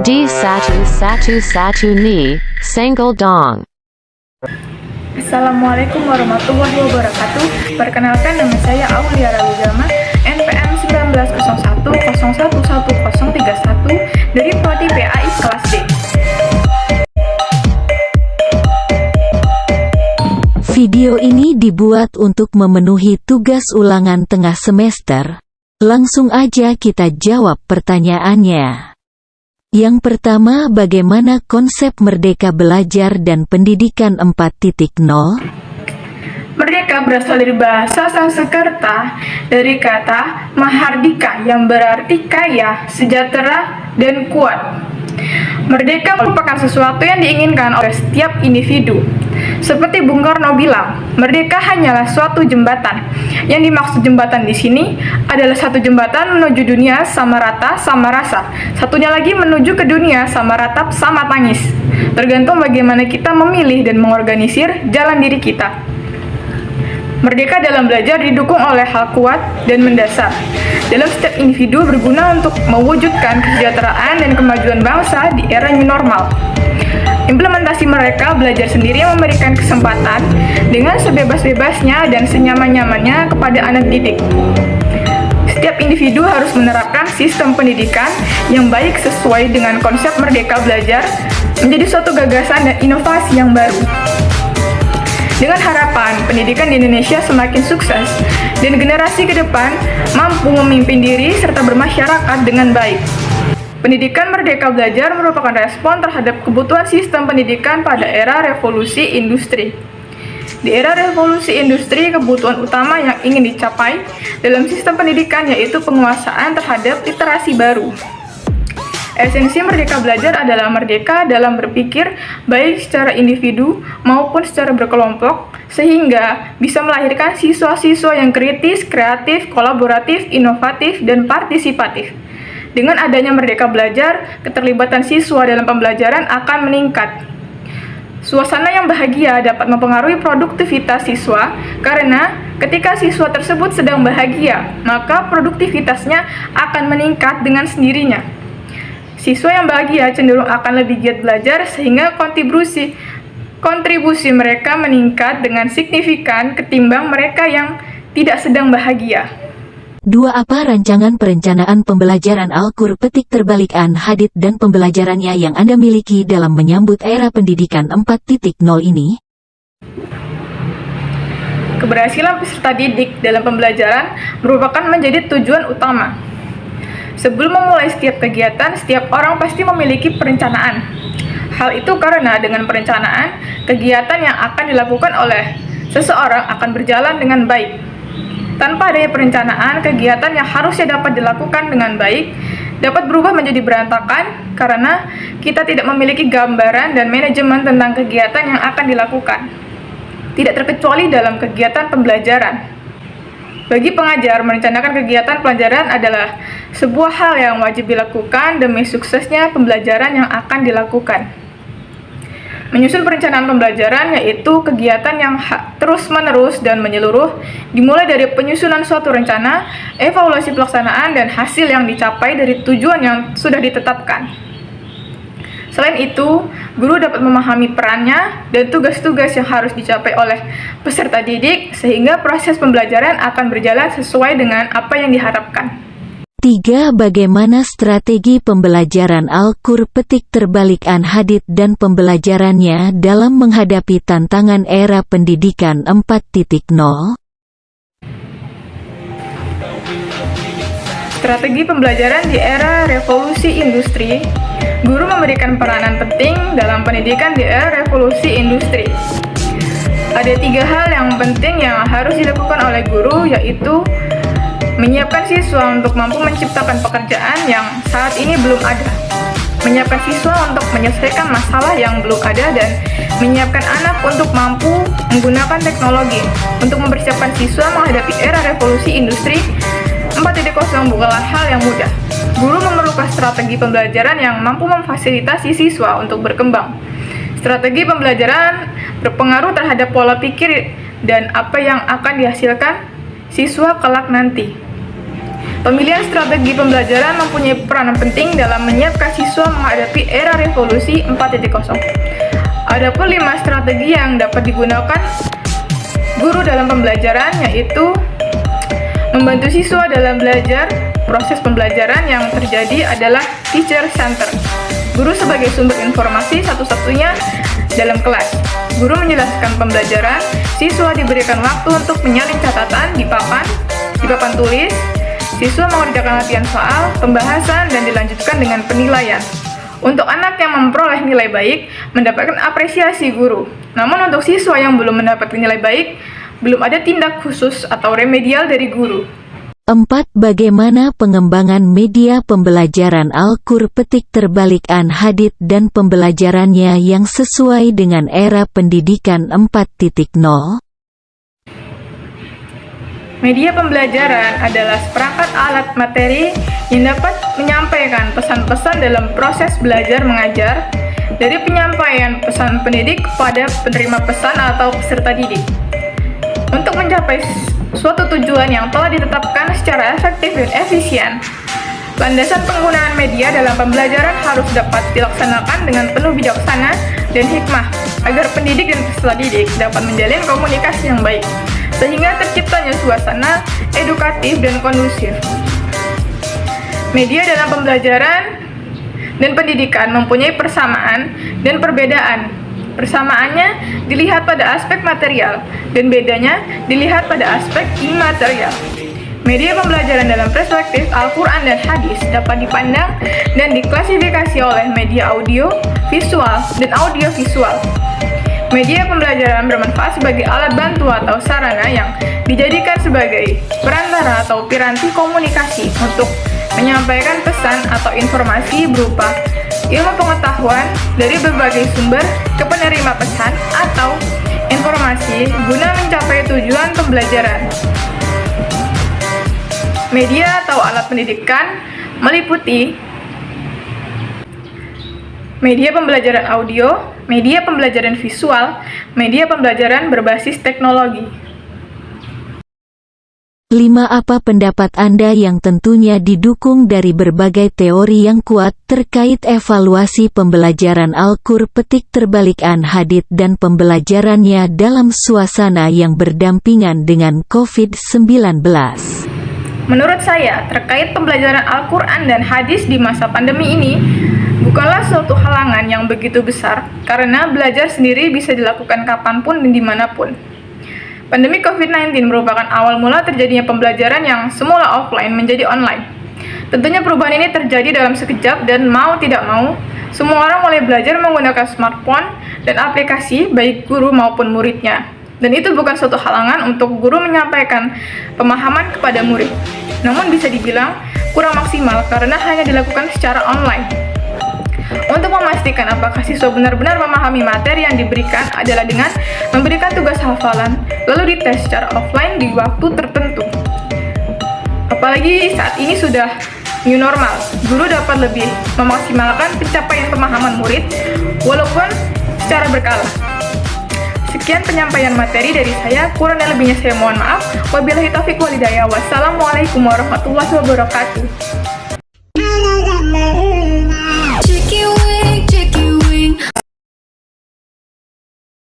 D satu ni Senggol Dong. Assalamualaikum warahmatullahi wabarakatuh. Perkenalkan, nama saya Aulia Rawigama, NPM 1901011031 dari Prodi PAI kelas D. Video ini dibuat untuk memenuhi tugas ulangan tengah semester. Langsung aja kita jawab pertanyaannya. Yang pertama, bagaimana konsep Merdeka Belajar dan Pendidikan 4.0? Merdeka berasal dari bahasa Sanskerta dari kata Mahardika yang berarti kaya, sejahtera, dan kuat. Merdeka merupakan sesuatu yang diinginkan oleh setiap individu. Seperti Bung Karno bilang, merdeka hanyalah suatu jembatan. Yang dimaksud jembatan di sini adalah satu jembatan menuju dunia sama rata, sama rasa. Satunya lagi menuju ke dunia sama ratap, sama tangis. Tergantung bagaimana kita memilih dan mengorganisir jalan diri kita. Merdeka dalam belajar didukung oleh hal kuat dan mendasar dalam setiap individu berguna untuk mewujudkan kesejahteraan dan kemajuan bangsa di era new normal. Implementasi mereka belajar sendiri memberikan kesempatan dengan sebebas-bebasnya dan senyaman-nyamannya kepada anak didik. Setiap individu harus menerapkan sistem pendidikan yang baik sesuai dengan konsep Merdeka Belajar menjadi suatu gagasan dan inovasi yang baru. Dengan harapan pendidikan di Indonesia semakin sukses dan generasi ke depan mampu memimpin diri serta bermasyarakat dengan baik. Pendidikan Merdeka Belajar merupakan respon terhadap kebutuhan sistem pendidikan pada era revolusi industri. Di era revolusi industri, kebutuhan utama yang ingin dicapai dalam sistem pendidikan yaitu penguasaan terhadap literasi baru. Esensi Merdeka Belajar adalah merdeka dalam berpikir baik secara individu maupun secara berkelompok sehingga bisa melahirkan siswa-siswa yang kritis, kreatif, kolaboratif, inovatif, dan partisipatif. Dengan adanya Merdeka Belajar, keterlibatan siswa dalam pembelajaran akan meningkat. Suasana yang bahagia dapat mempengaruhi produktivitas siswa karena ketika siswa tersebut sedang bahagia, maka produktivitasnya akan meningkat dengan sendirinya. Siswa yang bahagia cenderung akan lebih giat belajar sehingga kontribusi mereka meningkat dengan signifikan ketimbang mereka yang tidak sedang bahagia. 2. Apa rancangan perencanaan pembelajaran Al-Qur petik terbalik An-Hadid dan pembelajarannya yang Anda miliki dalam menyambut era pendidikan 4.0 ini? Keberhasilan peserta didik dalam pembelajaran merupakan menjadi tujuan utama. Sebelum memulai setiap kegiatan, setiap orang pasti memiliki perencanaan. Hal itu karena dengan perencanaan, kegiatan yang akan dilakukan oleh seseorang akan berjalan dengan baik. Tanpa adanya perencanaan, kegiatan yang harusnya dapat dilakukan dengan baik dapat berubah menjadi berantakan karena kita tidak memiliki gambaran dan manajemen tentang kegiatan yang akan dilakukan. Tidak terkecuali dalam kegiatan pembelajaran. Bagi pengajar, merencanakan kegiatan pelajaran adalah sebuah hal yang wajib dilakukan demi suksesnya pembelajaran yang akan dilakukan. Menyusun perencanaan pembelajaran yaitu kegiatan yang terus-menerus dan menyeluruh, dimulai dari penyusunan suatu rencana, evaluasi pelaksanaan, dan hasil yang dicapai dari tujuan yang sudah ditetapkan. Selain itu, guru dapat memahami perannya dan tugas-tugas yang harus dicapai oleh peserta didik sehingga proses pembelajaran akan berjalan sesuai dengan apa yang diharapkan. 3. Bagaimana strategi pembelajaran Al-Qur petik terbalik An-Hadid dan pembelajarannya dalam menghadapi tantangan era pendidikan 4.0? Strategi pembelajaran di era revolusi industri. Guru memberikan peranan penting dalam pendidikan di era revolusi industri. Ada 3 hal yang penting yang harus dilakukan oleh guru, yaitu menyiapkan siswa untuk mampu menciptakan pekerjaan yang saat ini belum ada, menyiapkan siswa untuk menyelesaikan masalah yang belum ada, dan menyiapkan anak untuk mampu menggunakan teknologi. Untuk mempersiapkan siswa menghadapi era revolusi industri 4.0 bukanlah hal yang mudah. Guru memerlukan strategi pembelajaran yang mampu memfasilitasi siswa untuk berkembang. Strategi pembelajaran berpengaruh terhadap pola pikir dan apa yang akan dihasilkan siswa kelak nanti. Pemilihan strategi pembelajaran mempunyai peranan penting dalam menyiapkan siswa menghadapi era revolusi 4.0. Adapun 5 strategi yang dapat digunakan guru dalam pembelajaran yaitu membantu siswa dalam belajar. Proses pembelajaran yang terjadi adalah teacher center. Guru sebagai sumber informasi satu-satunya dalam kelas. Guru menjelaskan pembelajaran, siswa diberikan waktu untuk menyalin catatan di papan tulis. Siswa mengerjakan latihan soal, pembahasan, dan dilanjutkan dengan penilaian. Untuk anak yang memperoleh nilai baik, mendapatkan apresiasi guru. Namun untuk siswa yang belum mendapatkan nilai baik, belum ada tindak khusus atau remedial dari guru. 4. Bagaimana pengembangan media pembelajaran Al-Qur petik terbalik An-Hadid dan pembelajarannya yang sesuai dengan era pendidikan 4.0? Media pembelajaran adalah seperangkat alat materi yang dapat menyampaikan pesan-pesan dalam proses belajar mengajar, dari penyampaian pesan pendidik kepada penerima pesan atau peserta didik. Untuk mencapai suatu tujuan yang telah ditetapkan secara efektif dan efisien, landasan penggunaan media dalam pembelajaran harus dapat dilaksanakan dengan penuh bijaksana dan hikmah, agar pendidik dan peserta didik dapat menjalin komunikasi yang baik, sehingga terciptanya suasana edukatif dan kondusif. Media dalam pembelajaran dan pendidikan mempunyai persamaan dan perbedaan. Persamaannya dilihat pada aspek material dan bedanya dilihat pada aspek imaterial. Media pembelajaran dalam perspektif Al-Quran dan Hadis dapat dipandang dan diklasifikasi oleh media audio, visual, dan audiovisual. Media pembelajaran bermanfaat sebagai alat bantu atau sarana yang dijadikan sebagai perantara atau piranti komunikasi untuk menyampaikan pesan atau informasi berupa ilmu pengetahuan dari berbagai sumber ke penerima pesan atau informasi guna mencapai tujuan pembelajaran. Media atau alat pendidikan meliputi media pembelajaran audio, media pembelajaran visual, media pembelajaran berbasis teknologi. 5. Apa pendapat Anda yang tentunya didukung dari berbagai teori yang kuat terkait evaluasi pembelajaran Al-Qur petik terbalik An-Hadid dan pembelajarannya dalam suasana yang berdampingan dengan COVID-19? Menurut saya, terkait pembelajaran Al-Quran dan Hadis di masa pandemi ini, bukanlah suatu halangan yang begitu besar, karena belajar sendiri bisa dilakukan kapanpun dan dimanapun. Pandemi COVID-19 merupakan awal mula terjadinya pembelajaran yang semula offline menjadi online. Tentunya perubahan ini terjadi dalam sekejap dan mau tidak mau, semua orang mulai belajar menggunakan smartphone dan aplikasi baik guru maupun muridnya. Dan itu bukan suatu halangan untuk guru menyampaikan pemahaman kepada murid. Namun bisa dibilang kurang maksimal karena hanya dilakukan secara online. Untuk memastikan apakah siswa benar-benar memahami materi yang diberikan adalah dengan memberikan tugas hafalan, lalu dites secara offline di waktu tertentu. Apalagi saat ini sudah new normal, guru dapat lebih memaksimalkan pencapaian pemahaman murid, walaupun secara berkala. Sekian penyampaian materi dari saya, kurang dan lebihnya saya mohon maaf. Wabillahi taufiq wal hidayah. Wassalamualaikum warahmatullahi wabarakatuh.